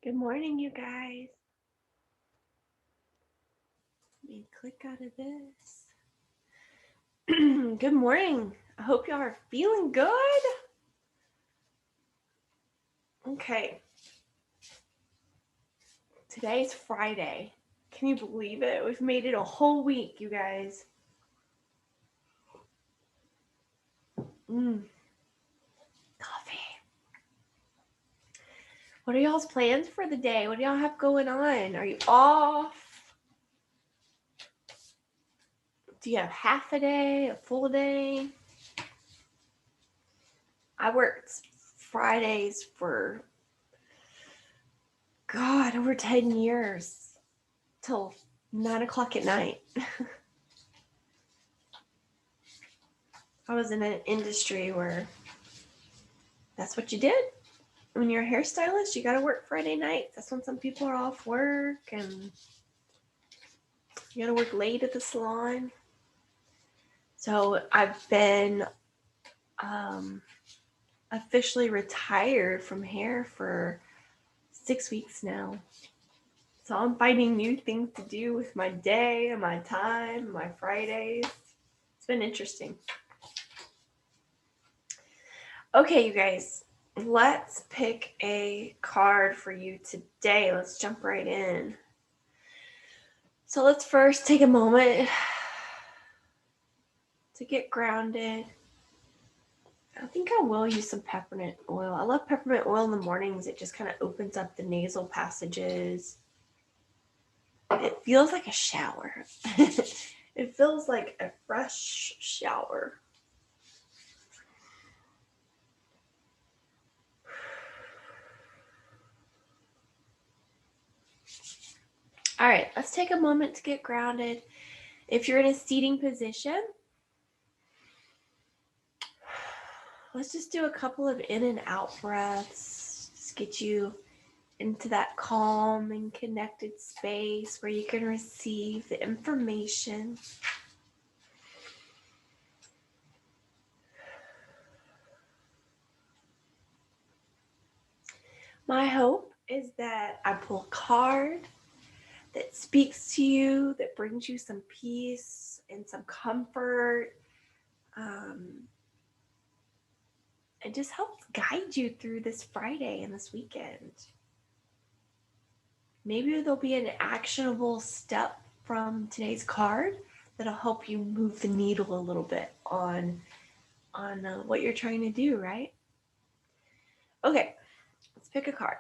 Good morning, you guys. Let me click out of this. Good morning. I hope y'all are feeling good. Okay, today's Friday. Can you believe it? We've made it a whole week, you guys. Coffee. What are y'all's plans for the day? What do y'all have going on? Are you off? Do you have half a day, a full day? I worked Fridays for, God, over 10 years till 9 o'clock at night. I was in an industry where that's what you did. When you're a hairstylist, you got to work Friday nights. That's when some people are off work and you got to work late at the salon. So I've been officially retired from hair for 6 weeks now. So I'm finding new things to do with my day and my time, my Fridays. It's been interesting. Okay, you guys, let's pick a card for you today. Let's jump right in. So let's first take a moment to get grounded. I think I will use some peppermint oil. I love peppermint oil in the mornings. It just kind of opens up the nasal passages. It feels like a shower. It feels like a fresh shower. All right, let's take a moment to get grounded. If you're in a seating position, let's just do a couple of in and out breaths. Just get you into that calm and connected space where you can receive the information. My hope is that I pull a card that speaks to you, that brings you some peace and some comfort, and just helps guide you through this Friday and this weekend. Maybe there'll be an actionable step from today's card that'll help you move the needle a little bit on what you're trying to do, right? Okay, let's pick a card.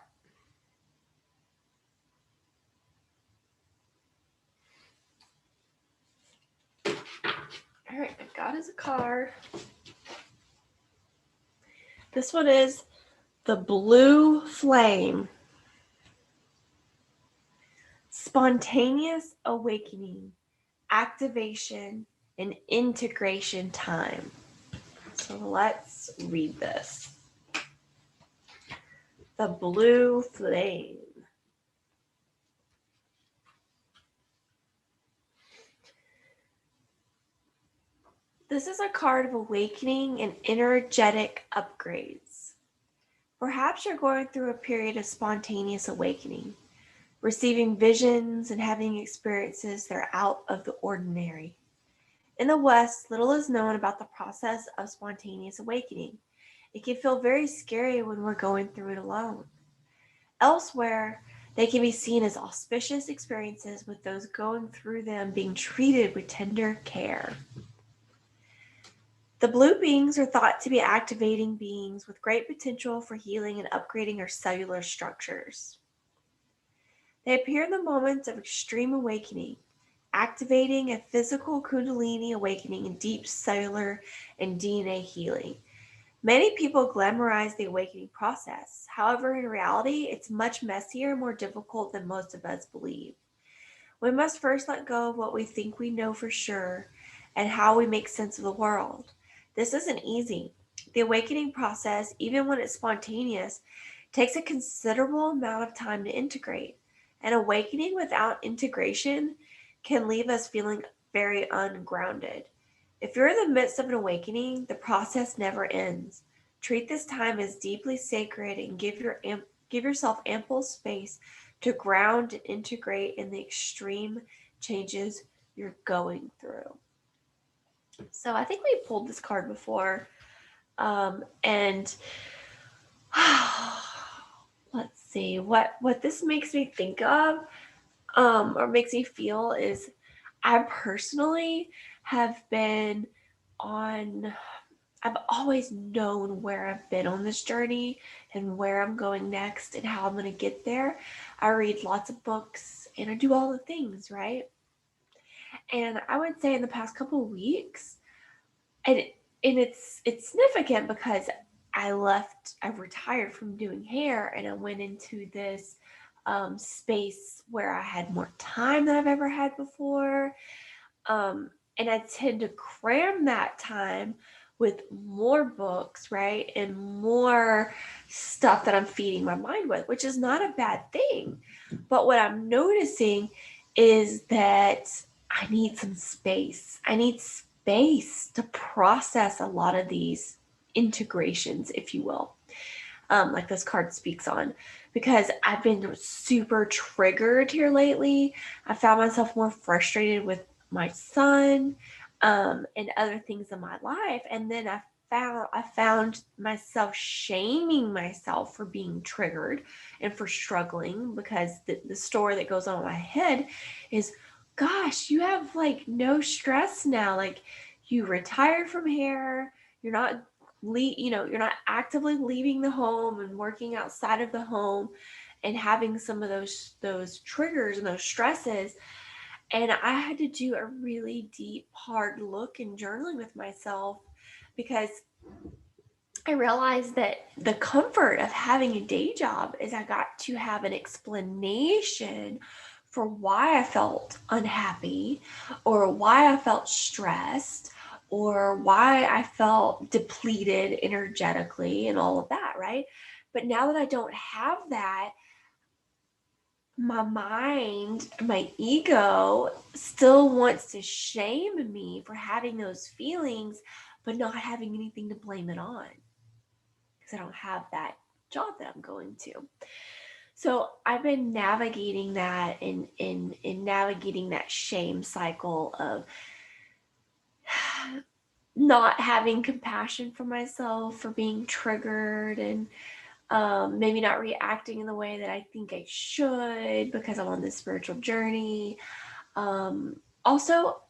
All right, I got us a card. This one is the Blue Flame. Spontaneous awakening, activation, and integration time. So let's read this. The Blue Flame. This is a card of awakening and energetic upgrades. Perhaps you're going through a period of spontaneous awakening, receiving visions and having experiences that are out of the ordinary. In the West, little is known about the process of spontaneous awakening. It can feel very scary when we're going through it alone. Elsewhere, they can be seen as auspicious experiences with those going through them being treated with tender care. The blue beings are thought to be activating beings with great potential for healing and upgrading our cellular structures. They appear in the moments of extreme awakening, activating a physical kundalini awakening and deep cellular and DNA healing. Many people glamorize the awakening process. However, in reality, it's much messier and more difficult than most of us believe. We must first let go of what we think we know for sure and how we make sense of the world. This isn't easy. The awakening process, even when it's spontaneous, takes a considerable amount of time to integrate. An awakening without integration can leave us feeling very ungrounded. If you're in the midst of an awakening, the process never ends. Treat this time as deeply sacred and give Give yourself ample space to ground and integrate in the extreme changes you're going through. So I think we pulled this card before. And let's see what this makes me think of, or makes me feel is I personally have been on, I've always known where I've been on this journey and where I'm going next and how I'm going to get there. I read lots of books and I do all the things, right? And I would say in the past couple of weeks, and it's significant because I retired from doing hair and I went into this space where I had more time than I've ever had before. And I tend to cram that time with more books, right? And more stuff that I'm feeding my mind with, which is not a bad thing. But what I'm noticing is that I need some space. I need space to process a lot of these integrations, if you will, like this card speaks on, because I've been super triggered here lately. I found myself more frustrated with my son, and other things in my life. And then I found myself shaming myself for being triggered and for struggling, because the story that goes on in my head is, gosh, you have like no stress now. Like, you retired from hair. You're not you're not actively leaving the home and working outside of the home and having some of those triggers and those stresses. And I had to do a really deep, hard look and journaling with myself, because I realized that the comfort of having a day job is I got to have an explanation for why I felt unhappy, or why I felt stressed, or why I felt depleted energetically, and all of that, right? But now that I don't have that, my mind, my ego still wants to shame me for having those feelings, but not having anything to blame it on, because I don't have that job that I'm going to. So I've been navigating that, in navigating that shame cycle of not having compassion for myself for being triggered, and maybe not reacting in the way that I think I should because I'm on this spiritual journey. Also,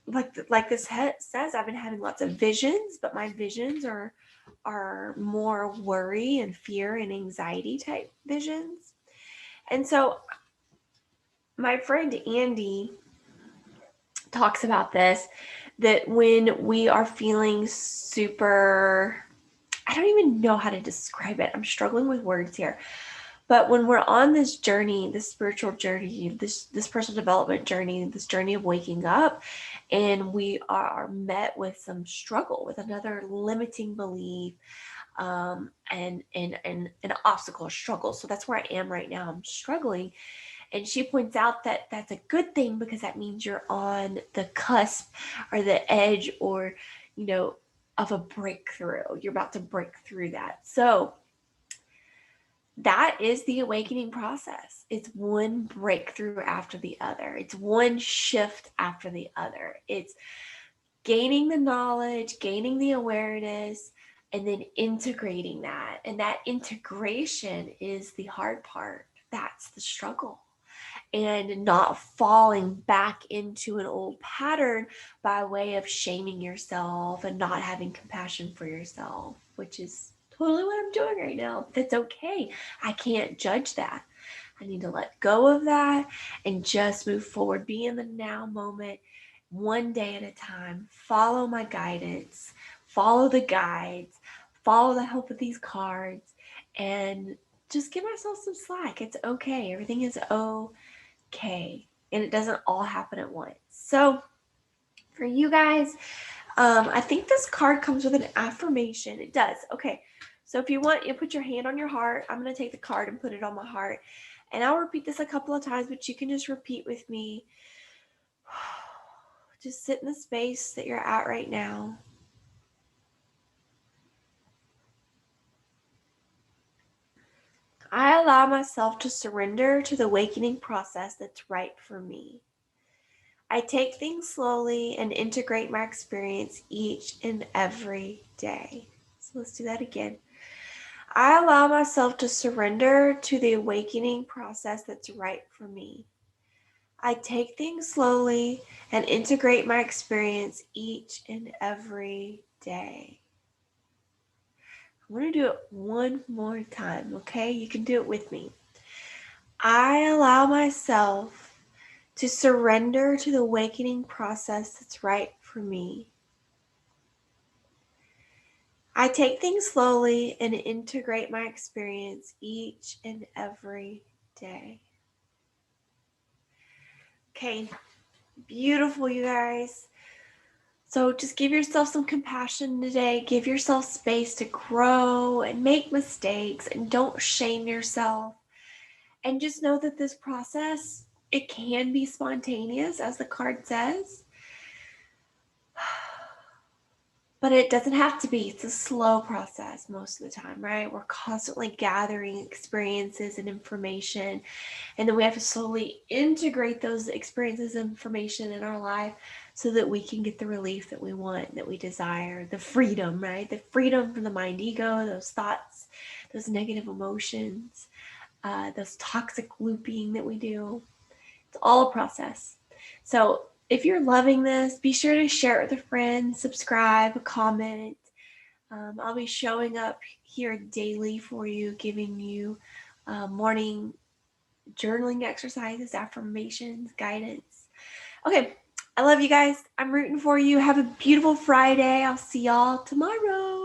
like this says, I've been having lots of visions, but my visions are more worry and fear and anxiety type visions. And so my friend Andy talks about this, that when we are feeling super, I don't even know how to describe it. I'm struggling with words here. But when we're on this journey, this spiritual journey, this personal development journey, this journey of waking up, and we are met with some struggle, with another limiting belief, and an obstacle, struggle. So that's where I am right now. I'm struggling. And she points out that that's a good thing, because that means you're on the cusp or the edge, or, of a breakthrough. You're about to break through that. So that is the awakening process. It's one breakthrough after the other. It's one shift after the other. It's gaining the knowledge, gaining the awareness, and then integrating that. And that integration is the hard part. That's the struggle. And not falling back into an old pattern by way of shaming yourself and not having compassion for yourself, which is totally what I'm doing right now. That's okay. I can't judge that. I need to let go of that and just move forward, be in the now moment, one day at a time, follow my guidance, follow the guides, follow the help of these cards, and just give myself some slack. It's okay. Everything is okay. And it doesn't all happen at once. So for you guys, I think this card comes with an affirmation. It does. Okay. So if you want, you put your hand on your heart. I'm going to take the card and put it on my heart. And I'll repeat this a couple of times, but you can just repeat with me. Just sit in the space that you're at right now. allow myself to surrender to the awakening process that's right for me. I take things slowly and integrate my experience each and every day. So let's do that again. I allow myself to surrender to the awakening process that's right for me. I take things slowly and integrate my experience each and every day. I want to do it one more time, okay? You can do it with me. I allow myself to surrender to the awakening process that's right for me. I take things slowly and integrate my experience each and every day. Okay, beautiful, you guys. So just give yourself some compassion today. Give yourself space to grow and make mistakes, and don't shame yourself. And just know that this process, it can be spontaneous, as the card says. But it doesn't have to be. It's a slow process most of the time, right? We're constantly gathering experiences and information, and then we have to slowly integrate those experiences and information in our life so that we can get the relief that we want, that we desire, the freedom, right? The freedom from the mind ego, those thoughts, those negative emotions, those toxic looping that we do. It's all a process. So if you're loving this, be sure to share it with a friend, subscribe, comment. I'll be showing up here daily for you, giving you morning journaling exercises, affirmations, guidance. Okay, I love you guys. I'm rooting for you. Have a beautiful Friday. I'll see y'all tomorrow.